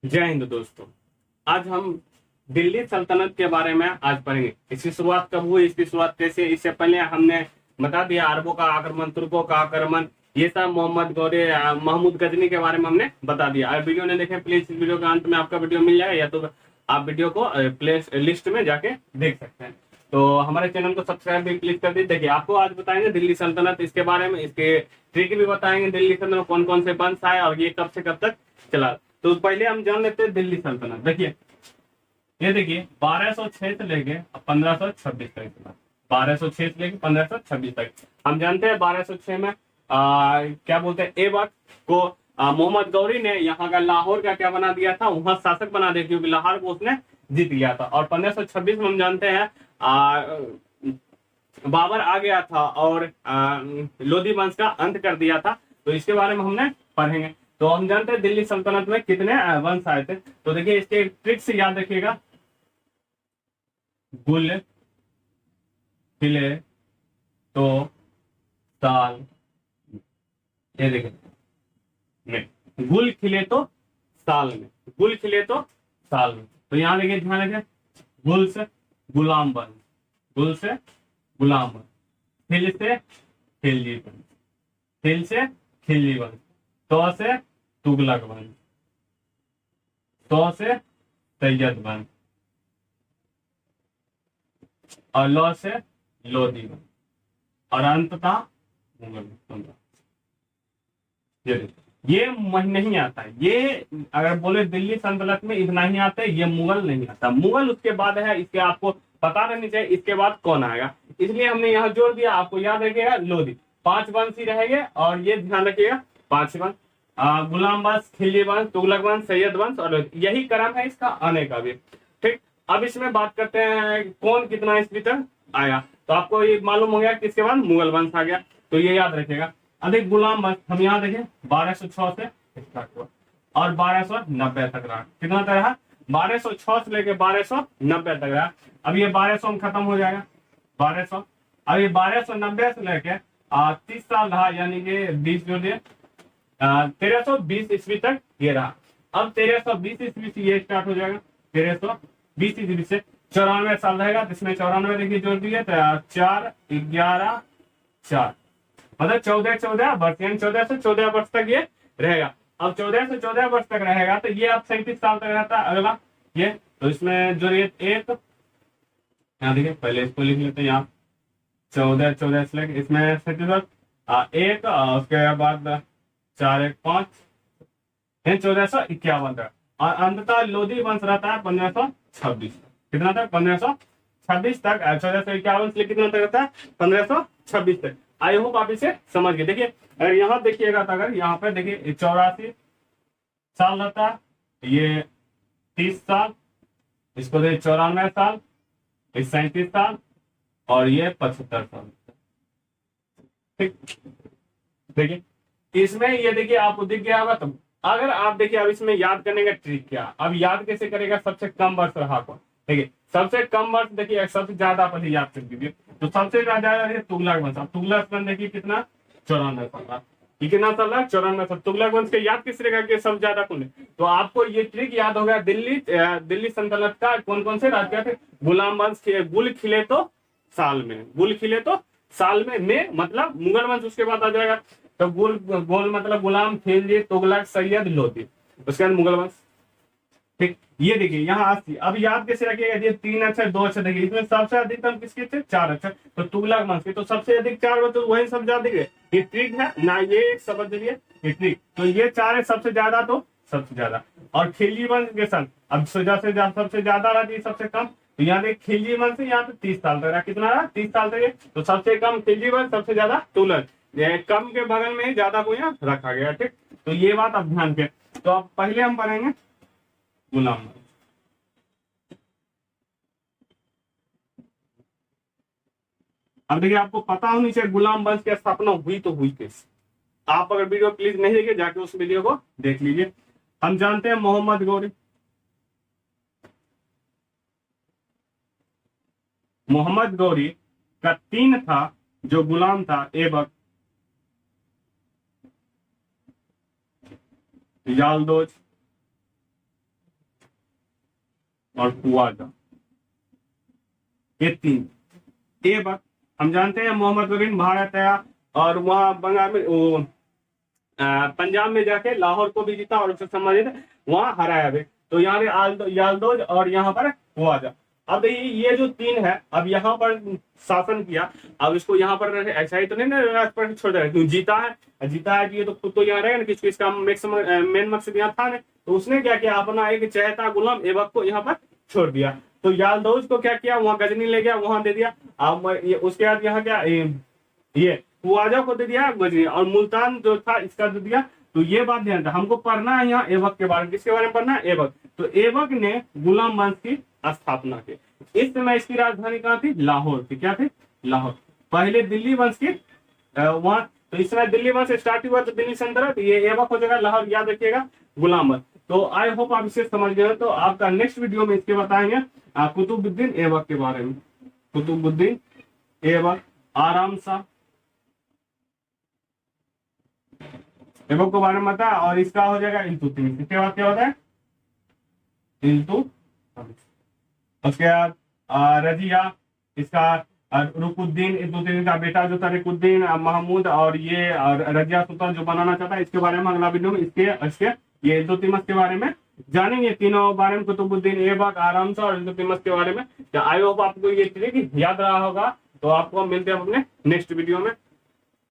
जय हिंद दोस्तों। आज हम दिल्ली सल्तनत के बारे में आज पढ़ेंगे। इसकी शुरुआत कब हुई, इसकी शुरुआत कैसे। इससे पहले हमने बता दिया अरबों का आक्रमण, तुर्कों का आक्रमण, ये सब मोहम्मद गौरी, महमूद गजनी के बारे में हमने बता दिया। अगर वीडियो ने देखे प्लीज इस वीडियो के अंत में आपका वीडियो मिल जाएगा, या तो आप वीडियो को प्ले लिस्ट में जाके देख सकते हैं। तो हमारे चैनल को सब्सक्राइब भी प्लीज कर दीजिए। देखिए आपको आज बताएंगे दिल्ली सल्तनत, इसके बारे में, इसके ट्रिक भी बताएंगे, दिल्ली सल्तनत कौन कौन से वंश आए और ये कब से कब तक चला। तो पहले हम जान लेते हैं दिल्ली सल्तनत। देखिए ये देखिए 1206 से लेके 1526 तक चला। 1206 से लेके 1526 तक हम जानते हैं। 1206 में क्या बोलते हैं, ऐबक को मोहम्मद गौरी ने यहाँ का लाहौर का क्या बना दिया था, वहां शासक बना दिया, क्योंकि लाहौर को उसने जीत गया था। और 1526 में हम जानते हैं बाबर आ गया था और लोधी वंश का अंत कर दिया था। तो इसके बारे में हमने पढ़ेंगे। तो हम जानते हैं दिल्ली सल्तनत में कितने वंश आए थे। तो देखिए इसके ट्रिक से याद रखिएगा, गुल खिले तो साल, ये देखिए में गुल खिले तो साल में, गुल खिले तो साल में। तो यहाँ देखिए ध्यान रखें, गुल से गुलाम बन, गुल से गुलाम बन, खिल से खिलजी बन, खिल से खिलजी बन, तो से तुगलक बन, तो से सैयद बन, और लो से लोधी बन, और अंततः मुगल। ये नहीं आता है। ये अगर बोले दिल्ली सल्तनत में इतना ही आता है, ये मुगल नहीं आता। मुगल उसके बाद है, इसके आपको पता रहनी चाहिए इसके बाद कौन आएगा, इसलिए हमने यहाँ जोड़ दिया। आपको याद रखिएगा लोधी, 5 वंश ही रहेंगे, और ये ध्यान रखिएगा 5 वंश, गुलाम वंश, खिलजी वंश, तुगलक वंश, सैयद वंश और लोधी। यही क्रम है इसका आने का भी। ठीक, अब इसमें बात करते हैं कौन कितना ईस्वी तक आया। तो आपको ये मालूम हो गया कि इसके बाद मुगल वंश आ गया, तो ये याद रखिएगा। अधिक गुलाम वंश हम यहाँ देखें 1206 से स्टार्ट हुआ और 1290 तक रहा। कितना तक रहा? 1206 से लेके 1290 तक रहा। अब ये 1200 में खत्म हो जाएगा, 1200। अब ये 1290 से लेके 30 साल रहा, यानी कि 20 जो दिए 1320 ईस्वी तक ये रहा। अब 1320 ईस्वी से ये स्टार्ट हो जाएगा, 1320 ईस्वी से 94 साल रहेगा। जिसमें 94 देखिए जोड़ दिए तो 4 11 4, मतलब 14 वर्ष, यानी 14 से 14 वर्ष तक ये रहेगा। अब 14 से 14 वर्ष तक रहेगा तो ये अब 37 साल तक रहता है अगला ये। तो इसमें जो एक यहाँ देखिए, पहले इसको लिख लेते हैं यहाँ 14 से लेकर इसमें 37 एक, उसके बाद 4 1 5, 1451 तक। और अंततः लोधी वंश रहता है 1526। कितना तक? 1526 तक। 1451 से कितना तक रहता है? 1526 तक। आई होप आप इसे समझ गए। देखिए अगर यहाँ देखिएगा तो अगर यहाँ पे देखिए 84 साल रहता है, ये 30 साल, इसको देखिए 94 साल, 37 साल और ये 75 साल। ठीक, देखिए इसमें ये देखिए आपको दिख गया होगा। तो अगर आप देखिए अब इसमें याद करने का ट्रिक क्या, अब याद कैसे करेगा, सबसे कम वर्ष रहा कौन। देखिए सबसे कम वर्ष देखिए, सबसे ज्यादा पहले याद कर दीजिए। तो सबसे ज्यादा है तुगलक वंश। तुगलक वंश देखिए कितना, 94 साल। ये कितना साल रहा? 94 साल। तुगलक वंश के याद किस रहेगा कि सबसे ज्यादा कौन है। तो आपको ये ट्रिक याद हो गया। दिल्ली सल्तनत का कौन कौन से राज्य थे? गुलाम वंश, गुल खिले तो साल में, गुल खिले तो साल में मतलब मुगल वंश उसके बाद आ जाएगा। तो गोल मतलब गुलाम, खिलजी, तुगलक, सैयद, लोधी, उसके बाद मुगल वंश। ठीक, ये देखिए यहाँ 80। अब याद कैसे रखिएगा, ये 3 अक्षर 2 अक्षर देखिए, इसमें सबसे अधिकतम किसके थे? 4 अक्षर। तो तुगलक वंश के तो सबसे अधिक 4 तो वही सबसे ज्यादा है। ये ट्रिक है ना, ये एक समझ लीजिए ये ट्रिक। तो ये 4 है सबसे ज्यादा, तो सबसे ज्यादा। और खिलजी वंश के संग अब सबसे ज्यादा रहा है, सबसे कम। तो यहाँ देख खिलजी वंश से यहाँ पे 30 साल तक रहा। कितना रहा? 30 साल तक। तो सबसे कम खिलजी वंश, सबसे ज्यादा तुगलक। कम के बगल में ज्यादा को यहाँ रखा गया। ठीक, तो ये बात आप ध्यान के। तो अब पहले हम पढ़ेंगे गुलाम। अब देखिए आपको पता होनी चाहिए गुलाम वंश की स्थापना हुई तो हुई कैसे। आप अगर वीडियो प्लीज नहीं देखे, जाके उस वीडियो को देख लीजिए। हम जानते हैं मोहम्मद गौरी। मोहम्मद गौरी का 3 था जो गुलाम था, ऐबक, यालदोज और खुवाजा, ये 3। ऐबक हम जानते हैं मोहम्मद बिन भारत आया और वहां बंगाल में वो पंजाब में जाके लाहौर को भी जीता और उससे संबंधित वहां हराया भी। तो यहाँ पे यालदोज और यहाँ पर खुवाजा। अब देखिए ये जो 3 है, अब यहाँ पर शासन किया, अब इसको यहाँ पर ऐसा ही तो नहीं ना राज पर छोड़ देगा, क्यों जीता है कि ये तो खुद तो यहाँ रहेगा ना, किसको इसका मेन मकसद यहाँ था ना। तो उसने क्या किया, अपना एक चहेता गुलाम ऐबक को यहाँ पर छोड़ दिया। तो यालदौज को क्या किया, वहां गजनी ले गया, वहां दे दिया। अब उसके बाद यहाँ क्या ये खुवाजा को दे दिया गजनी, और मुल्तान जो था इसका दे दिया। तो ये बात ध्यान था, हमको पढ़ना है यहाँ ऐबक के बारे में। किसके बारे में पढ़ना है, ऐबक। तो ऐबक ने गुलाम वंश की स्थापना की। इस समय इसकी राजधानी कहाँ थी, लाहौर थी। क्या थी, लाहौर। पहले दिल्ली वंश की वहां, तो इस समय दिल्ली वंश स्टार्ट हुआ तो दिल्ली सल्तनत, ये ऐबक हो जाएगा लाहौर, याद रखिएगा, गुलाम वंश। तो आई होप आप इसे समझ गए। तो आपका नेक्स्ट वीडियो में इसके बताएंगे कुतुबुद्दीन ऐबक के बारे में। कुतुबुद्दीन ऐबक, आराम शाह ऐबक के बारे में बता, और इसका हो जाएगा इल्तुतमिश। इसके बाद क्या होता है, इल्तुतमिश। उसके बाद रजिया, इसका रुकुद्दीन, इल्तुतमिश का बेटा जो था रुकुद्दीन महमूद, और ये और रजिया सुल्तान जो बनाना चाहता है। इसके बारे में अगला वीडियो में इसके ये इल्तुतमिश के बारे में जानेंगे, तीनों बारे में, कुतुबुद्दीन ऐबक, आराम शाह और इल्तुतमिश के बारे में। आई होप आपको ये चीजें याद रहा होगा। तो आपको मिलते हैं अपने नेक्स्ट वीडियो में।